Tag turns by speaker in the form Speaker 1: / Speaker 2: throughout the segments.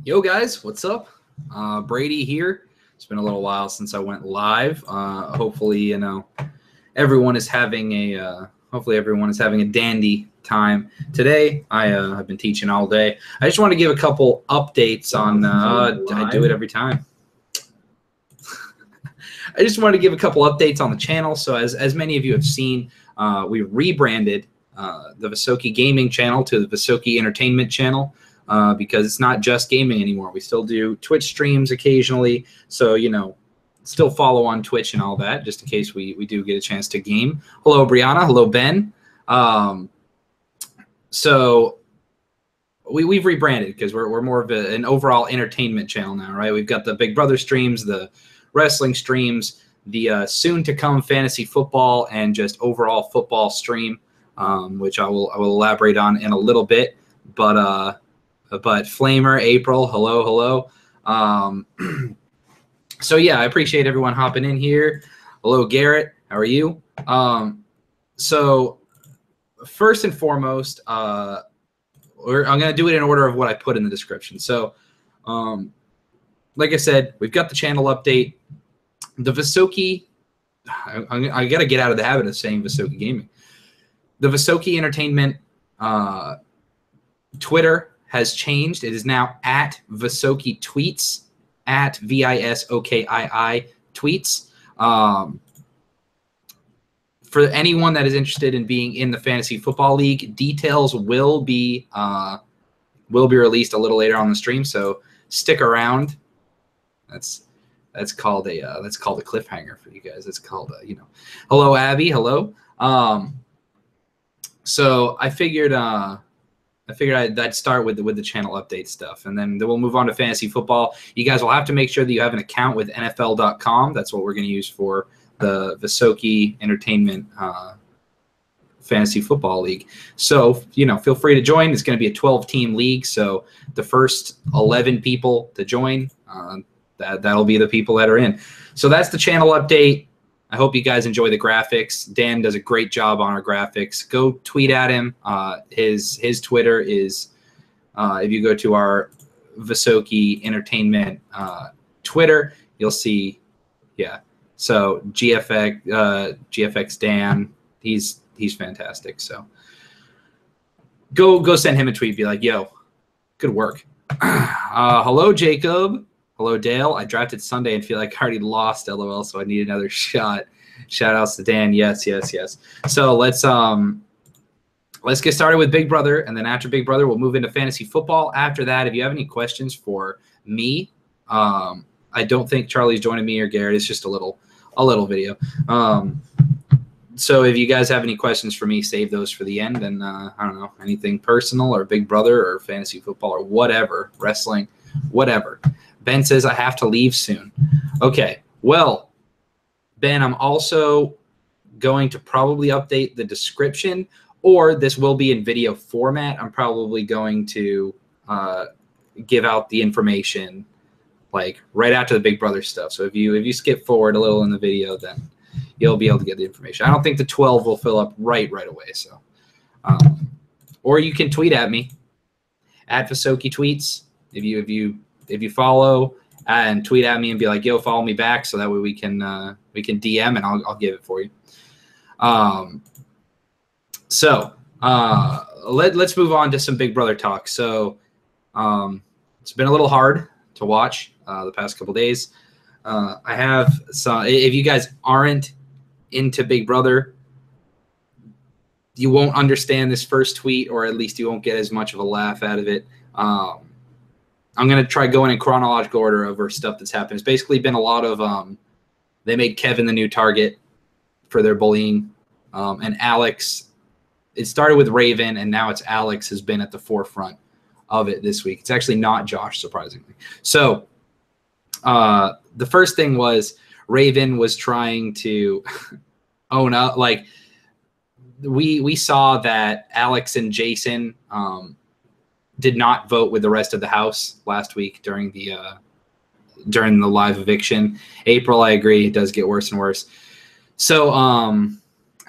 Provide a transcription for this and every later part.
Speaker 1: Yo guys, what's up? Brady here. It's been a little while since I went live. Hopefully, everyone is having a dandy time today. I have been teaching all day. I just want to give a couple updates on. I do it every time. I just wanted to give a couple updates on the channel. So as many of you have seen, we rebranded the Visoki Gaming channel to the Visoki Entertainment channel. Because it's not just gaming anymore. We still do Twitch streams occasionally. So, still follow on Twitch and all that, just in case we do get a chance to game. Hello, Brianna. Hello, Ben. So we've rebranded because we're more of an overall entertainment channel now, right? We've got the Big Brother streams, the wrestling streams, the soon-to-come fantasy football, and just overall football stream, which I will elaborate on in a little bit. But Flamer, April, hello. So yeah, I appreciate everyone hopping in here. Hello, Garrett. How are you? So first and foremost, I'm going to do it in order of what I put in the description. So like I said, we've got the channel update. The Visoki, I got to get out of the habit of saying Visoki Gaming. The Visoki Entertainment Twitter has changed. It is now at Visoki Tweets, at Visokii Tweets. For anyone that is interested in being in the Fantasy Football League, details will be released a little later on the stream. So stick around. That's called a cliffhanger for you guys. It's called Hello, Abby. Hello. So I figured I'd start with the channel update stuff, and then we'll move on to fantasy football. You guys will have to make sure that you have an account with NFL.com. That's what we're going to use for the Visoki Entertainment Fantasy Football League. So, feel free to join. It's going to be a 12-team league, so the first 11 people to join, that'll be the people that are in. So that's the channel update. I hope you guys enjoy the graphics. Dan does a great job on our graphics. Go tweet at him. His Twitter is, if you go to our Visoki Entertainment Twitter, you'll see, yeah. So GFX Dan, he's fantastic. So go send him a tweet. Be like, yo, good work. Hello, Jacob. Hello, Dale. I drafted Sunday and feel like I already lost, LOL, so I need another shot. Shout outs to Dan. Yes. So let's get started with Big Brother, and then after Big Brother, we'll move into fantasy football. After that, if you have any questions for me, I don't think Charlie's joining me or Garrett. It's just a little video. So if you guys have any questions for me, save those for the end. And I don't know, anything personal or Big Brother or fantasy football or whatever, wrestling, whatever. Ben says I have to leave soon. Okay, well, Ben, I'm also going to probably update the description, or this will be in video format. I'm probably going to give out the information like right after the Big Brother stuff. So if you skip forward a little in the video, then you'll be able to get the information. I don't think the 12 will fill up right away. So, or you can tweet at me at Visoki Tweets if you follow and tweet at me and be like, yo, follow me back, so that way we can DM and I'll give it for you. Let's move on to some Big Brother talk. So it's been a little hard to watch the past couple days. I have some. If you guys aren't into Big Brother, you won't understand this first tweet, or at least you won't get as much of a laugh out of it. I'm going to try going in chronological order over stuff that's happened. It's basically been a lot of they made Kevin the new target for their bullying. And Alex, it started with Raven, and now it's Alex has been at the forefront of it this week. It's actually not Josh, surprisingly. So the first thing was Raven was trying to own up. Like we saw that Alex and Jason did not vote with the rest of the house last week during the live eviction. April, I agree, it does get worse and worse. So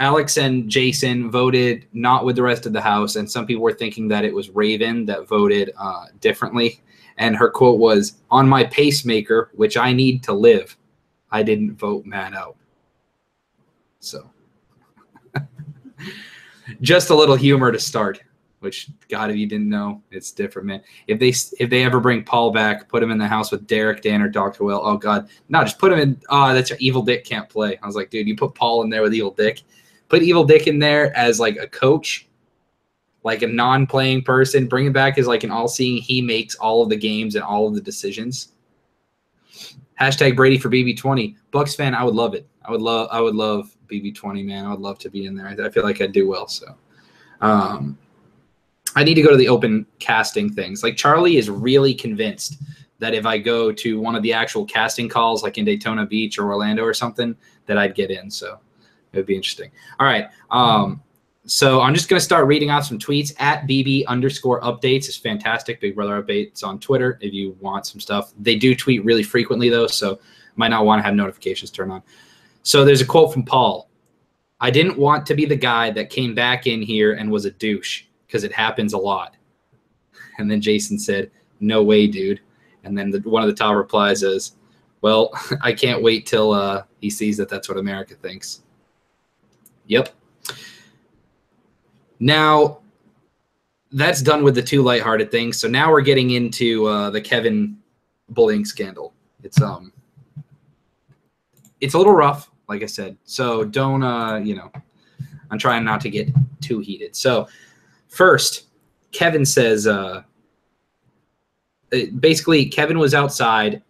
Speaker 1: Alex and Jason voted not with the rest of the house, and some people were thinking that it was Raven that voted differently. And her quote was, "On my pacemaker, which I need to live, I didn't vote Matt out." So just a little humor to start, which, God, if you didn't know, it's different, man. If they ever bring Paul back, put him in the house with Derek, Dan, or Dr. Will. Oh, God. No, just put him in. Oh, that's Evil Dick can't play. I was like, dude, you put Paul in there with Evil Dick. Put Evil Dick in there as like a coach, like a non-playing person. Bring him back as like an all-seeing. He makes all of the games and all of the decisions. Hashtag Brady for BB20. Bucks fan, I would love it. I would love BB20, man. I would love to be in there. I feel like I'd do well. So I need to go to the open casting things. Like Charlie is really convinced that if I go to one of the actual casting calls, like in Daytona Beach or Orlando or something, that I'd get in. So it would be interesting. All right. So I'm just going to start reading off some tweets. At BB_updates is fantastic. Big Brother Updates on Twitter if you want some stuff. They do tweet really frequently, though, so might not want to have notifications turned on. So there's a quote from Paul. "I didn't want to be the guy that came back in here and was a douche, because it happens a lot." And then Jason said, "No way, dude." And then one of the top replies is, "Well, I can't wait till he sees that that's what America thinks." Yep. Now, that's done with the two lighthearted things. So now we're getting into the Kevin bullying scandal. It's a little rough, like I said. So don't, I'm trying not to get too heated. So first, Kevin says, basically, Kevin was outside,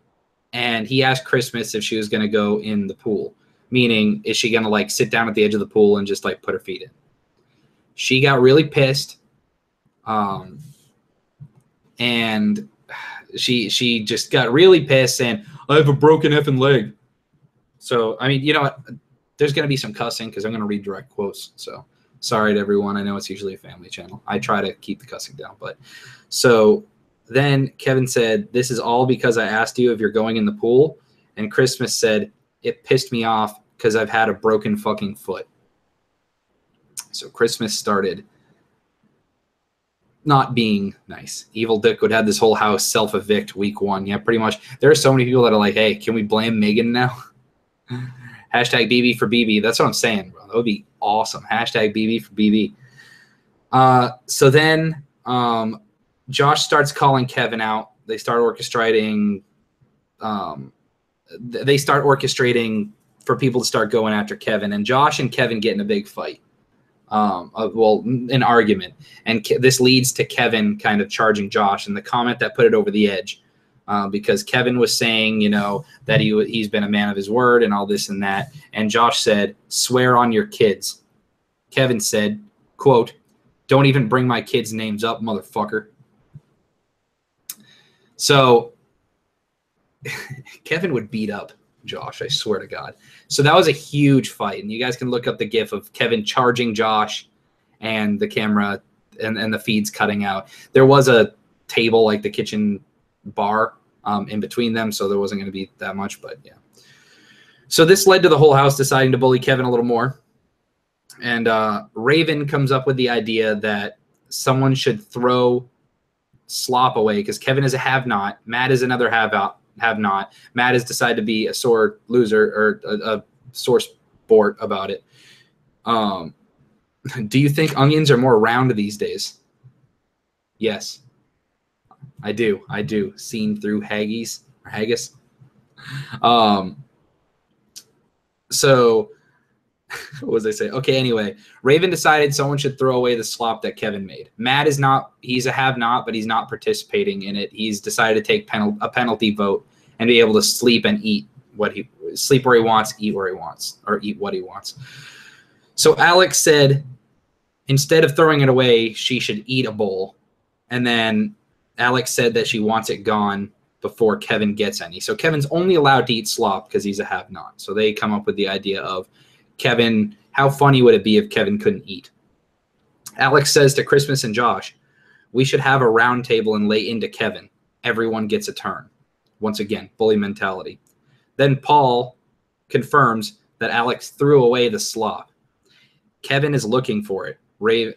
Speaker 1: and he asked Christmas if she was going to go in the pool. Meaning, is she going to, like, sit down at the edge of the pool and just, like, put her feet in? She got really pissed, and she just got really pissed, saying, "I have a broken effing leg." So, I mean, you know what? There's going to be some cussing because I'm going to read direct quotes. So, sorry to everyone. I know it's usually a family channel. I try to keep the cussing down. But so then Kevin said, "This is all because I asked you if you're going in the pool." And Christmas said, "It pissed me off because I've had a broken fucking foot." So Christmas started not being nice. Evil Dick would have this whole house self-evict week 1. Yeah, pretty much. There are so many people that are like, "Hey, can we blame Megan now?" Hashtag BB for BB. That's what I'm saying, bro. That would be awesome. Hashtag BB for BB. So then Josh starts calling Kevin out. They start orchestrating. For people to start going after Kevin. And Josh and Kevin get in a big fight. An argument. And this leads to Kevin kind of charging Josh, and the comment that put it over the edge. Because Kevin was saying, that he's been a man of his word and all this and that. And Josh said, "Swear on your kids." Kevin said, quote, "Don't even bring my kids' names up, motherfucker." So Kevin would beat up Josh, I swear to God. So that was a huge fight. And you guys can look up the gif of Kevin charging Josh and the camera and the feeds cutting out. There was a table, like the kitchen bar, in between them, so there wasn't going to be that much, but yeah. So this led to the whole house deciding to bully Kevin a little more. And Raven comes up with the idea that someone should throw slop away because Kevin is a have-not. Matt is another have-not. Matt has decided to be a sore loser or a sore sport about it. Do you think onions are more round these days? Yes. I do. Seen through haggis or haggis. So what was I say? Okay, anyway, Raven decided someone should throw away the slop that Kevin made. Matt is not, he's a have-not, but he's not participating in it. He's decided to take a penalty vote and be able to sleep and eat sleep where he wants, eat where he wants, or eat what he wants. So Alex said, instead of throwing it away, she should eat a bowl. And then Alex said that she wants it gone before Kevin gets any. So Kevin's only allowed to eat slop because he's a have-not. So they come up with the idea of Kevin, how funny would it be if Kevin couldn't eat? Alex says to Christmas and Josh, we should have a round table and lay into Kevin. Everyone gets a turn. Once again, bully mentality. Then Paul confirms that Alex threw away the slop. Kevin is looking for it.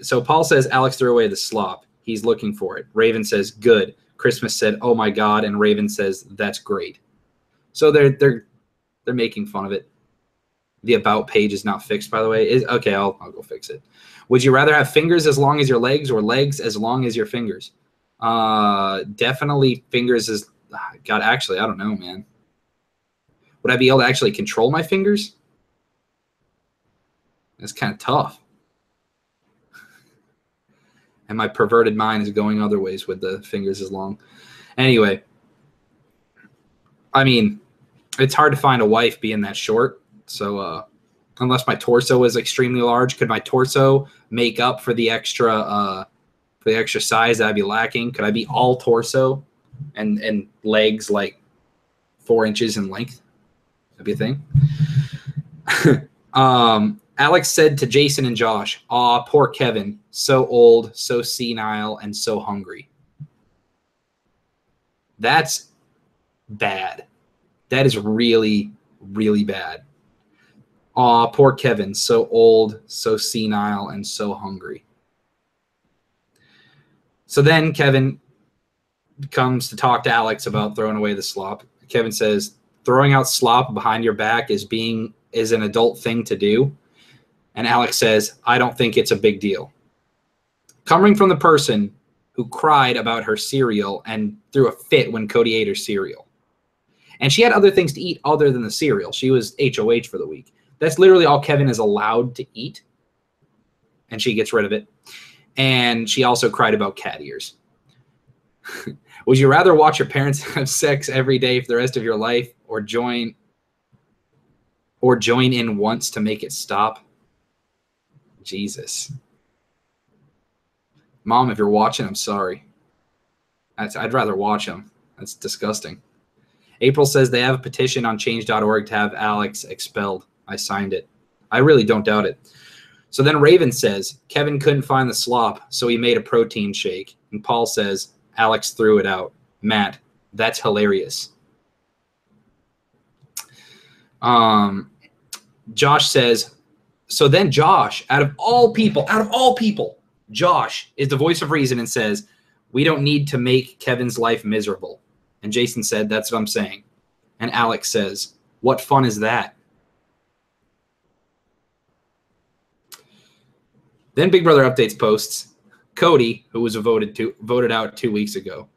Speaker 1: So Paul says Alex threw away the slop. He's looking for it. Raven says, good. Christmas said, oh my God. And Raven says, that's great. So they're making fun of it. The about page is not fixed, by the way. Okay, I'll go fix it. Would you rather have fingers as long as your legs or legs as long as your fingers? Definitely fingers as God, actually, I don't know, man. Would I be able to actually control my fingers? That's kind of tough. And my perverted mind is going other ways with the fingers as long. Anyway, I mean, it's hard to find a wife being that short. So unless my torso is extremely large, could my torso make up for the extra size that I'd be lacking? Could I be all torso and legs like 4 inches in length? That'd be a thing. Alex said to Jason and Josh, aw, poor Kevin, so old, so senile, and so hungry. That's bad. That is really, really bad. Aw, poor Kevin, so old, so senile, and so hungry. So then Kevin comes to talk to Alex about throwing away the slop. Kevin says, throwing out slop behind your back is an adult thing to do. And Alex says, I don't think it's a big deal. Coming from the person who cried about her cereal and threw a fit when Cody ate her cereal. And she had other things to eat other than the cereal. She was HOH for the week. That's literally all Kevin is allowed to eat. And she gets rid of it. And she also cried about cat ears. Would you rather watch your parents have sex every day for the rest of your life or join in once to make it stop? Jesus. Mom, if you're watching, I'm sorry. I'd rather watch them. That's disgusting. April says they have a petition on change.org to have Alex expelled. I signed it. I really don't doubt it. So then Raven says Kevin couldn't find the slop, so he made a protein shake. And Paul says Alex threw it out. Matt, that's hilarious. Josh says, so then Josh, out of all people, Josh is the voice of reason and says, we don't need to make Kevin's life miserable. And Jason said, that's what I'm saying. And Alex says, what fun is that? Then Big Brother Updates posts, Cody, who was voted out 2 weeks ago,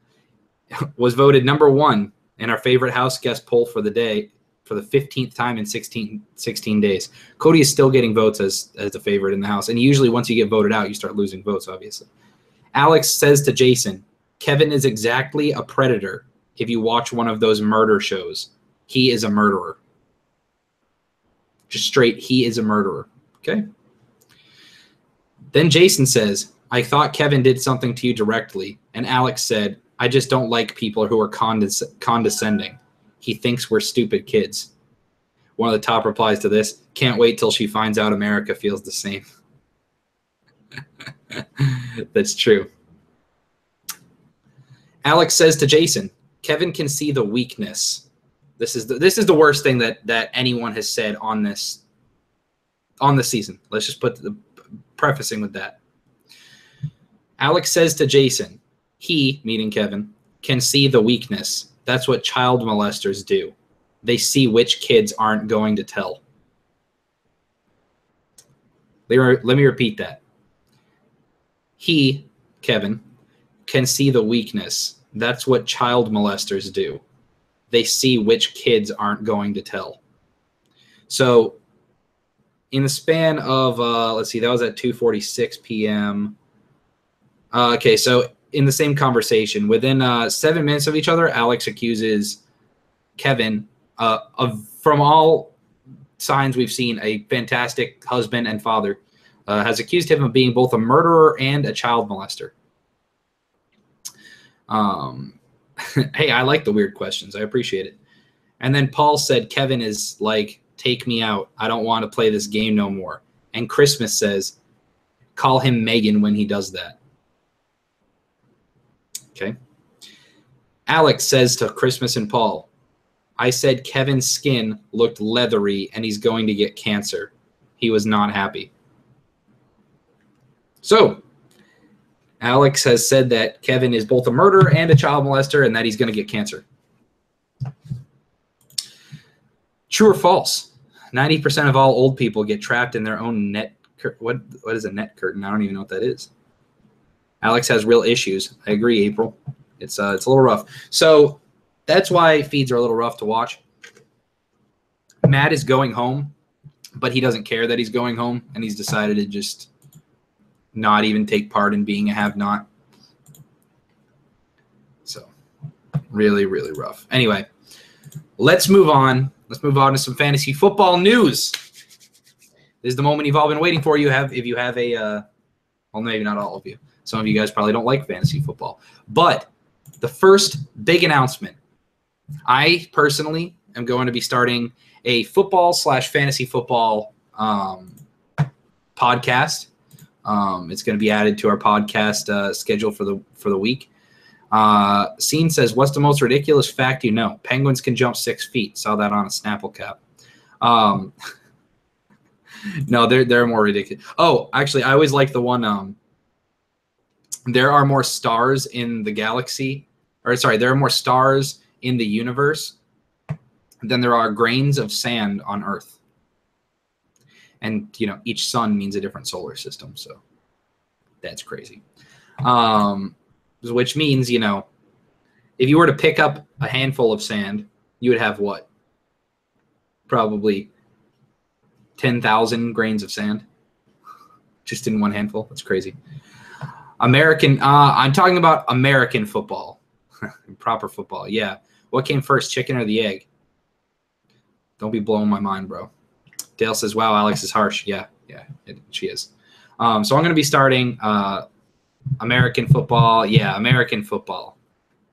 Speaker 1: was voted number 1 in our favorite house guest poll for the day for the 15th time in 16 days. Cody is still getting votes as the favorite in the house. And usually once you get voted out, you start losing votes, obviously. Alex says to Jason, Kevin is exactly a predator if you watch one of those murder shows. He is a murderer. Just straight, he is a murderer. Okay? Then Jason says, I thought Kevin did something to you directly. And Alex said, I just don't like people who are condescending. He thinks we're stupid kids. One of the top replies to this, can't wait till she finds out America feels the same. That's true. Alex says to Jason, Kevin can see the weakness. This is the worst thing that anyone has said on this season. Let's just put the prefacing with that. Alex says to Jason, he, meaning Kevin, can see the weakness. That's what child molesters do. They see which kids aren't going to tell. Let me repeat that. He, Kevin, can see the weakness. That's what child molesters do. They see which kids aren't going to tell. So in the span of, let's see, that was at 2:46 p.m. Okay, so in the same conversation, within 7 minutes of each other, Alex accuses Kevin from all signs we've seen, a fantastic husband and father, has accused him of being both a murderer and a child molester. Hey, I like the weird questions. I appreciate it. And then Paul said, Kevin is like, take me out. I don't want to play this game no more. And Christmas says, call him Megan when he does that. Okay. Alex says to Christmas and Paul, I said Kevin's skin looked leathery and he's going to get cancer. He was not happy. So Alex has said that Kevin is both a murderer and a child molester and that he's going to get cancer. True or false? 90% of all old people get trapped in their own net. What is a net curtain? I don't even know what that is. Alex has real issues. I agree, April. It's a little rough. So that's why feeds are a little rough to watch. Matt is going home, but he doesn't care that he's going home, and he's decided to just not even take part in being a have-not. So really, really rough. Anyway, let's move on. Let's move on to some fantasy football news. This is the moment you've all been waiting for. If you have a, well, maybe not all of you. Some of you guys probably don't like fantasy football. But the first big announcement, I personally am going to be starting a football/fantasy football podcast. It's going to be added to our podcast schedule for the week. Scene says, "What's the most ridiculous fact you know? Penguins can jump 6 feet." Saw that on a Snapple cap. No, they're more ridiculous. Oh, actually, I always like the one. There are more stars in the galaxy, or sorry, there are more stars in the universe than there are grains of sand on Earth. And each sun means a different solar system, so that's crazy. Which means, if you were to pick up a handful of sand, you would have what? Probably 10,000 grains of sand just in one handful. That's crazy. I'm talking about American football. Proper football, yeah. What came first, chicken or the egg? Don't be blowing my mind, bro. Dale says, wow, Alex is harsh. Yeah, she is. So I'm going to be starting American football. Yeah, American football.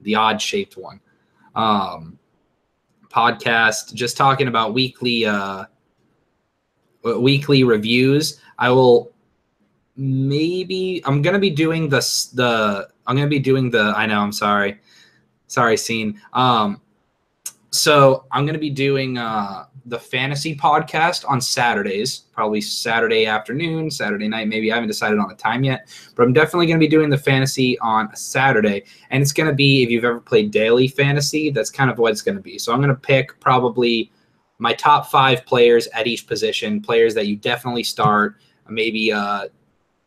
Speaker 1: The odd-shaped one. Podcast, just talking about weekly reviews. I'm going to be doing I know, I'm sorry. Sorry, Scene. So I'm going to be doing the fantasy podcast on Saturdays, probably Saturday afternoon, Saturday night, maybe. I haven't decided on the time yet, but I'm definitely going to be doing the fantasy on a Saturday. And it's going to be, if you've ever played daily fantasy, that's kind of what it's going to be. So I'm going to pick probably my top 5 players at each position, players that you definitely start, maybe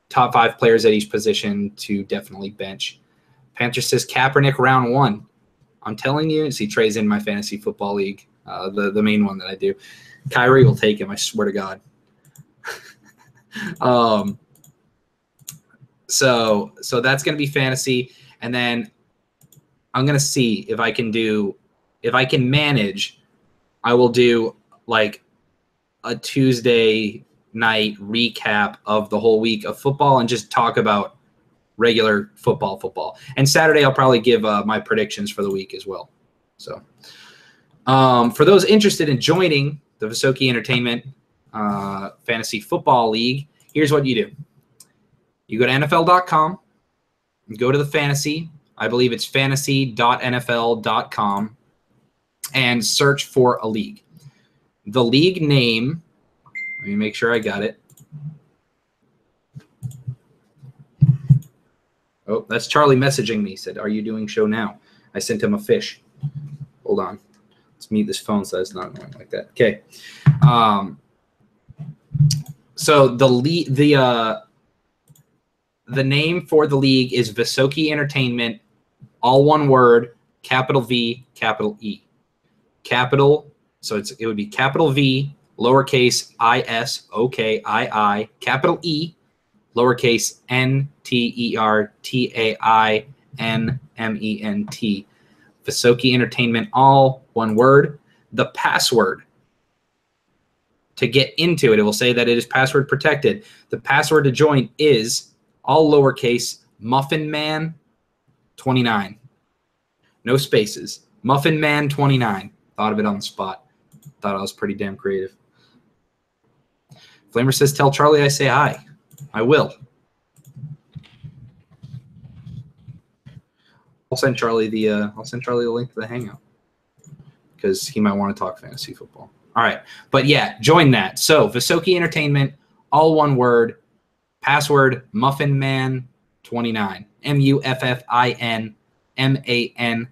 Speaker 1: top 5 players at each position to definitely bench. Panther says Kaepernick round 1. I'm telling you, see, Trey's in my fantasy football league, the main one that I do. Kyrie will take him, I swear to God. So that's going to be fantasy, and then I'm going to see if I can manage. I will do like a Tuesday night recap of the whole week of football and just talk about regular football. And Saturday I'll probably give my predictions for the week as well. So for those interested in joining the Visoki Entertainment Fantasy Football League, here's what you do. You go to NFL.com, go to the fantasy. I believe it's fantasy.nfl.com, and search for a league. The league name, let me make sure I got it. Oh, that's Charlie messaging me. Said, are you doing show now? I sent him a fish. Hold on. Let's mute this phone so it's not annoying like that. Okay. So the name for the league is Visoki Entertainment, all one word, capital V, capital E. Capital, so it would be capital V, lowercase ISOKII, capital E, lowercase NTERTAINMENT. Visoki Entertainment, all one word. The password to get into it, it will say that it is password protected. The password to join is all lowercase Muffin Man 29. No spaces. Muffin Man 29. Thought of it on the spot. Thought I was pretty damn creative. Flamer says, tell Charlie I say hi. I will. I'll send Charlie the link to the Hangout because he might want to talk fantasy football. All right, but yeah, join that. So Visoki Entertainment, all one word, Password MuffinMan29. MuffinMan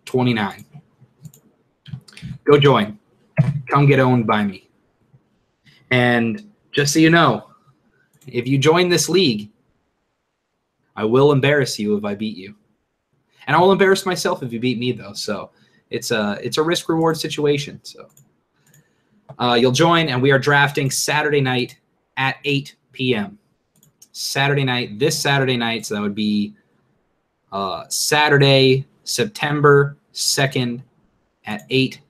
Speaker 1: 29. Go join. Come get owned by me. And just so you know, if you join this league, I will embarrass you if I beat you. And I will embarrass myself if you beat me, though. So it's a risk-reward situation. So you'll join, and we are drafting Saturday night at 8 p.m. Saturday night, this Saturday night, so that would be Saturday, September 2nd at 8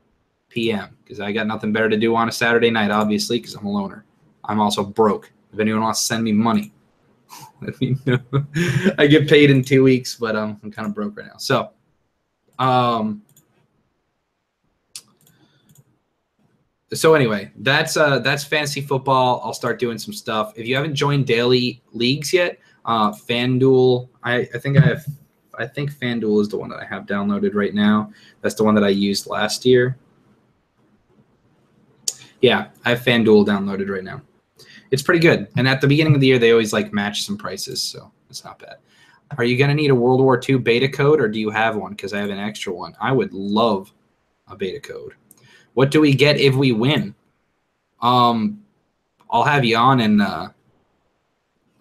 Speaker 1: p.m. because I got nothing better to do on a Saturday night, obviously, because I'm a loner. I'm also broke. If anyone wants to send me money, let me know. I get paid in 2 weeks, but I'm kind of broke right now. So, anyway, that's fantasy football. I'll start doing some stuff. If you haven't joined daily leagues yet, FanDuel, I think FanDuel is the one that I have downloaded right now. That's the one that I used last year. Yeah, I have FanDuel downloaded right now. It's pretty good. And at the beginning of the year, they always like match some prices, so it's not bad. Are you going to need a World War II beta code, or do you have one? Because I have an extra one. I would love a beta code. What do we get if we win? I'll have you on, and I'll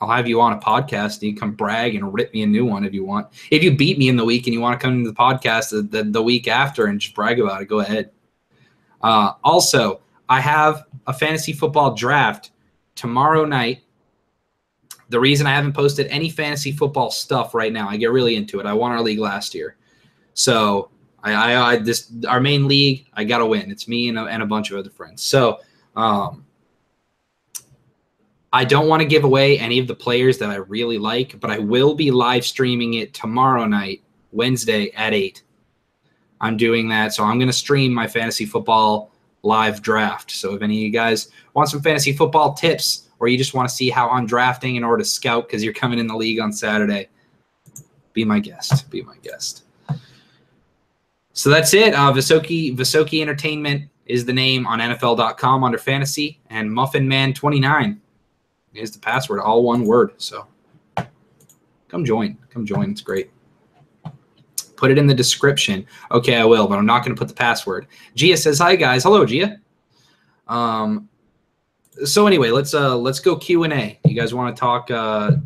Speaker 1: have you on a podcast, and you come brag and rip me a new one if you want. If you beat me in the week and you want to come to the podcast the week after and just brag about it, go ahead. Also, I have a fantasy football draft tomorrow night. The reason I haven't posted any fantasy football stuff right now, I get really into it. I won our league last year. So our main league, I got to win. It's me and a bunch of other friends. So I don't want to give away any of the players that I really like, but I will be live streaming it tomorrow night, Wednesday at 8. I'm doing that. So I'm going to stream my fantasy football live draft. So if any of you guys want some fantasy football tips, or you just want to see how I'm drafting in order to scout because you're coming in the league on Saturday, be my guest. Be my guest. So that's it. Visoki Entertainment is the name on NFL.com under fantasy, and MuffinMan29 is the password, all one word. So come join. Come join. It's great. Put it in the description. Okay, I will, but I'm not going to put the password. Gia says, hi, guys. Hello, Gia. So anyway, let's go Q&A. You guys want to talk? Do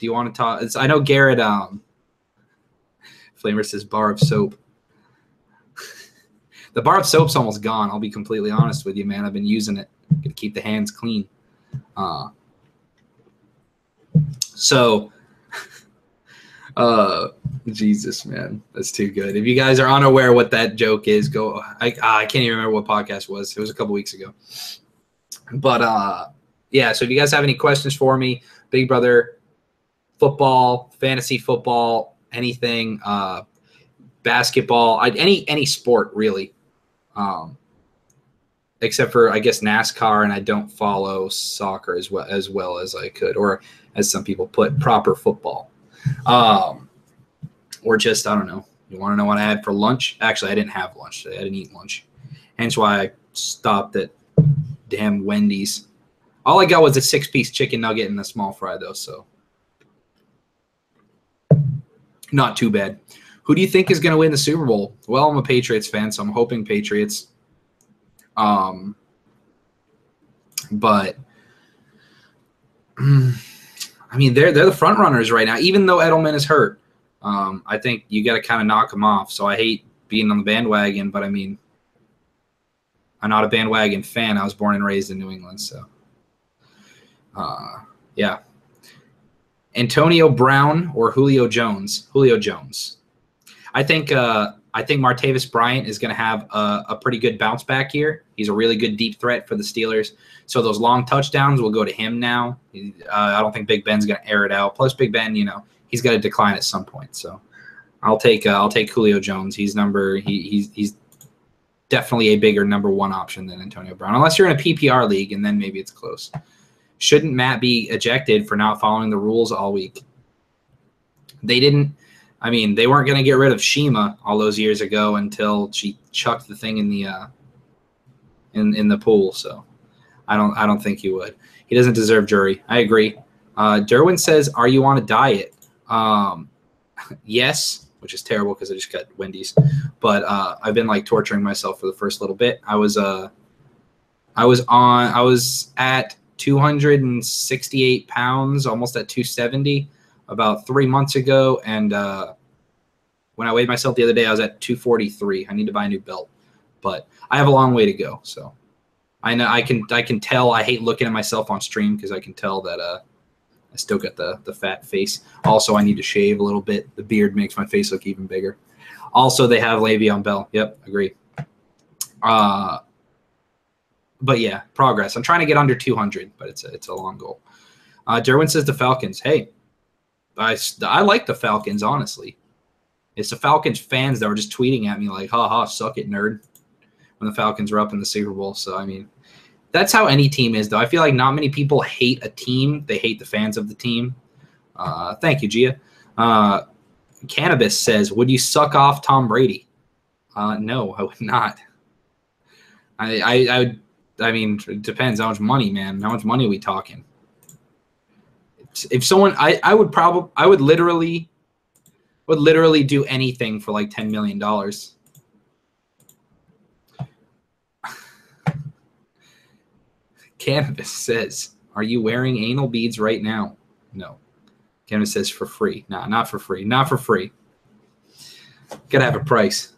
Speaker 1: you want to talk? I know Garrett Flamer says bar of soap. The bar of soap's almost gone. I'll be completely honest with you, man. I've been using it to keep the hands clean. Jesus, man, that's too good. If you guys are unaware what that joke is, go. I can't even remember what podcast it was. It was a couple weeks ago. But yeah. So if you guys have any questions for me, Big Brother, football, fantasy football, anything, basketball, any sport really, except for I guess NASCAR, and I don't follow soccer as well as I could, or as some people put, proper football. Or just, I don't know. You want to know what I had for lunch? Actually, I didn't have lunch today. I didn't eat lunch. Hence why I stopped at damn Wendy's. All I got was a 6-piece chicken nugget and a small fry, though, so not too bad. Who do you think is going to win the Super Bowl? Well, I'm a Patriots fan, so I'm hoping Patriots. But I mean, they're the front runners right now, even though Edelman is hurt. I think you got to kind of knock them off. So I hate being on the bandwagon, but I mean, I'm not a bandwagon fan. I was born and raised in New England, so yeah. Antonio Brown or Julio Jones? Julio Jones. I think Martavis Bryant is going to have a pretty good bounce back here. He's a really good deep threat for the Steelers. So those long touchdowns will go to him now. I don't think Big Ben's going to air it out. Plus, Big Ben, he's got to decline at some point. So I'll take Julio Jones. He's definitely a bigger number one option than Antonio Brown, unless you're in a PPR league, and then maybe it's close. Shouldn't Matt be ejected for not following the rules all week? They didn't. I mean, they weren't going to get rid of Shima all those years ago until she chucked the thing in the pool. So I don't think he would. He doesn't deserve jury. I agree. Derwin says, "Are you on a diet?" Yes, which is terrible because I just got Wendy's. But I've been like torturing myself for the first little bit. I was at 268 pounds, almost at 270, about 3 months ago, and when I weighed myself the other day, I was at 243. I need to buy a new belt, but I have a long way to go. So I know I can tell. I hate looking at myself on stream because I can tell that I still got the fat face. Also, I need to shave a little bit. The beard makes my face look even bigger. Also, they have Le'Veon Bell. Yep, agree. But yeah, progress. I'm trying to get under 200, but it's a long goal. Derwin says the Falcons. Hey, I like the Falcons, honestly. It's the Falcons fans that were just tweeting at me like, ha ha, suck it, nerd, when the Falcons were up in the Super Bowl. So, I mean, that's how any team is, though. I feel like not many people hate a team. They hate the fans of the team. Thank you, Gia. Cannabis says, would you suck off Tom Brady? No, I would not. I mean, it depends how much money, man. How much money are we talking? If someone, I would literally do anything for like $10 million. Cannabis says, are you wearing anal beads right now? No. Cannabis says for free. Nah, not for free. Not for free. Gotta have a price.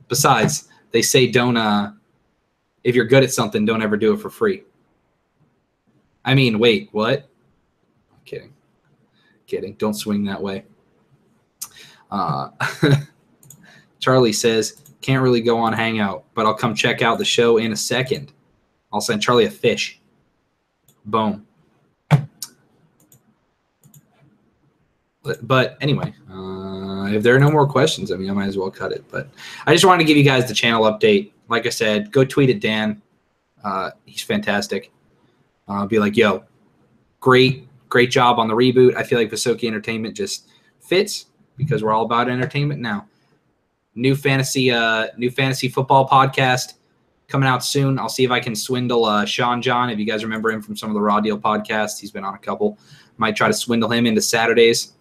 Speaker 1: Besides, they say don't, if you're good at something, don't ever do it for free. I mean, wait, what? I'm kidding. Kidding. Don't swing that way. Charlie says, can't really go on Hangout, but I'll come check out the show in a second. I'll send Charlie a fish. Boom. But anyway, if there are no more questions, I mean, I might as well cut it. But I just wanted to give you guys the channel update. Like I said, go tweet at Dan. He's fantastic. Be like, yo, great job on the reboot. I feel like Visoki Entertainment just fits because we're all about entertainment now. New fantasy football podcast coming out soon. I'll see if I can swindle Sean John. If you guys remember him from some of the Raw Deal podcasts, he's been on a couple. Might try to swindle him into Saturdays.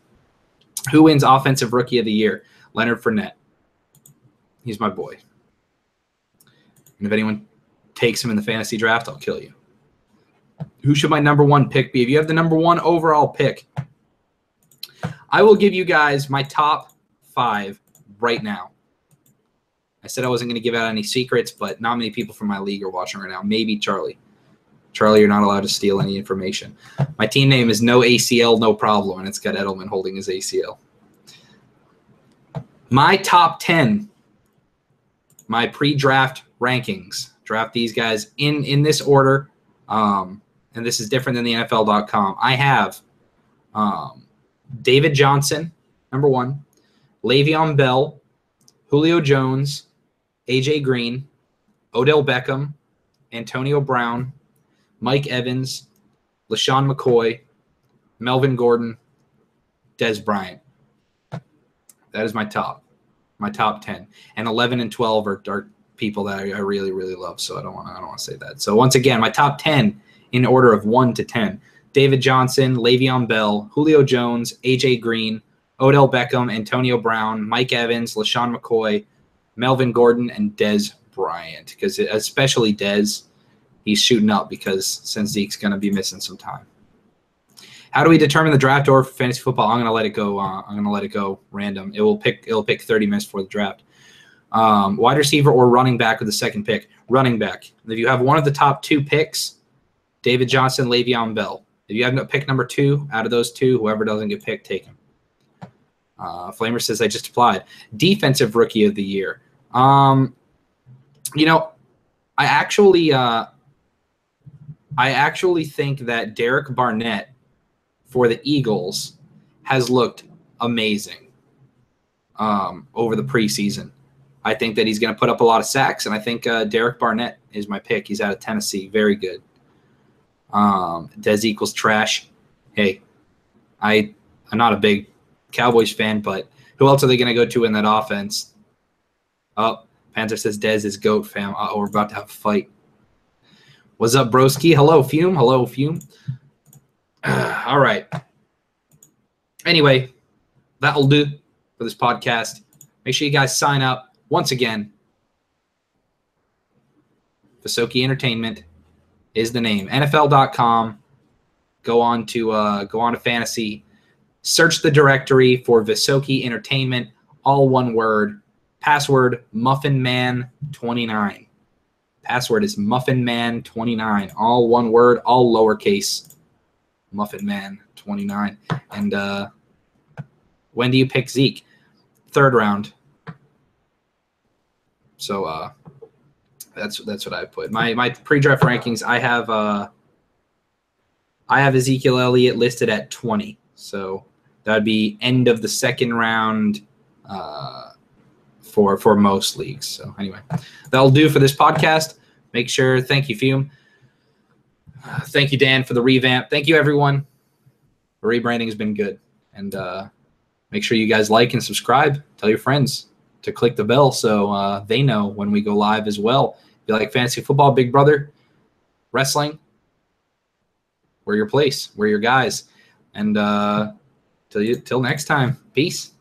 Speaker 1: Who wins Offensive Rookie of the Year? Leonard Fournette. He's my boy. And if anyone takes him in the fantasy draft, I'll kill you. Who should my number one pick be? If you have the number one overall pick, I will give you guys my top 5 right now. I said I wasn't going to give out any secrets, but not many people from my league are watching right now. Maybe Charlie. Charlie, you're not allowed to steal any information. My team name is No ACL, No Problem, and it's got Edelman holding his ACL. My top 10, my pre-draft rankings. Draft these guys in this order, and this is different than the NFL.com. I have David Johnson, number 1, Le'Veon Bell, Julio Jones, AJ Green, Odell Beckham, Antonio Brown, Mike Evans, LaShawn McCoy, Melvin Gordon, Dez Bryant. That is my top 10. And 11 and 12 are people that I really, really love, so I don't want to say that. So once again, my top 10 in order of 1 to 10. David Johnson, Le'Veon Bell, Julio Jones, AJ Green, Odell Beckham, Antonio Brown, Mike Evans, LaShawn McCoy, Melvin Gordon, and Dez Bryant. Because especially Dez, he's shooting up because since Zeke's going to be missing some time. How do we determine the draft order for fantasy football? I'm going to let it go. I'm going to let it go random. It'll pick 30 minutes before the draft. Wide receiver or running back with the second pick. Running back. If you have one of the top 2 picks, David Johnson, Le'Veon Bell. If you have pick number 2 out of those 2, whoever doesn't get picked, take him. Flamer says I just applied. Defensive Rookie of the Year. I actually think that Derek Barnett for the Eagles has looked amazing over the preseason. I think that he's going to put up a lot of sacks, and I think Derek Barnett is my pick. He's out of Tennessee. Very good. Dez equals trash. Hey, I'm not a big Cowboys fan, but who else are they going to go to in that offense? Oh, Panther says Dez is GOAT, fam. Uh-oh, we're about to have a fight. What's up, broski? Hello, Fume. Hello, Fume. All right. Anyway, that'll do for this podcast. Make sure you guys sign up. Once again, Visoki Entertainment is the name. NFL.com. Go on to fantasy. Search the directory for Visoki Entertainment, all one word. Password MuffinMan29. Password is MuffinMan29, all one word, all lowercase. MuffinMan29. And when do you pick Zeke? 3rd round. So that's what I put. My pre-draft rankings. I have Ezekiel Elliott listed at 20. So that would be end of the 2nd round for most leagues. So anyway, that'll do for this podcast. Make sure. Thank you, Fume. Thank you, Dan, for the revamp. Thank you, everyone. The rebranding has been good. And make sure you guys like and subscribe. Tell your friends to click the bell so they know when we go live as well. If you like fantasy football, Big Brother, wrestling, we're your place. We're your guys. And till next time, peace.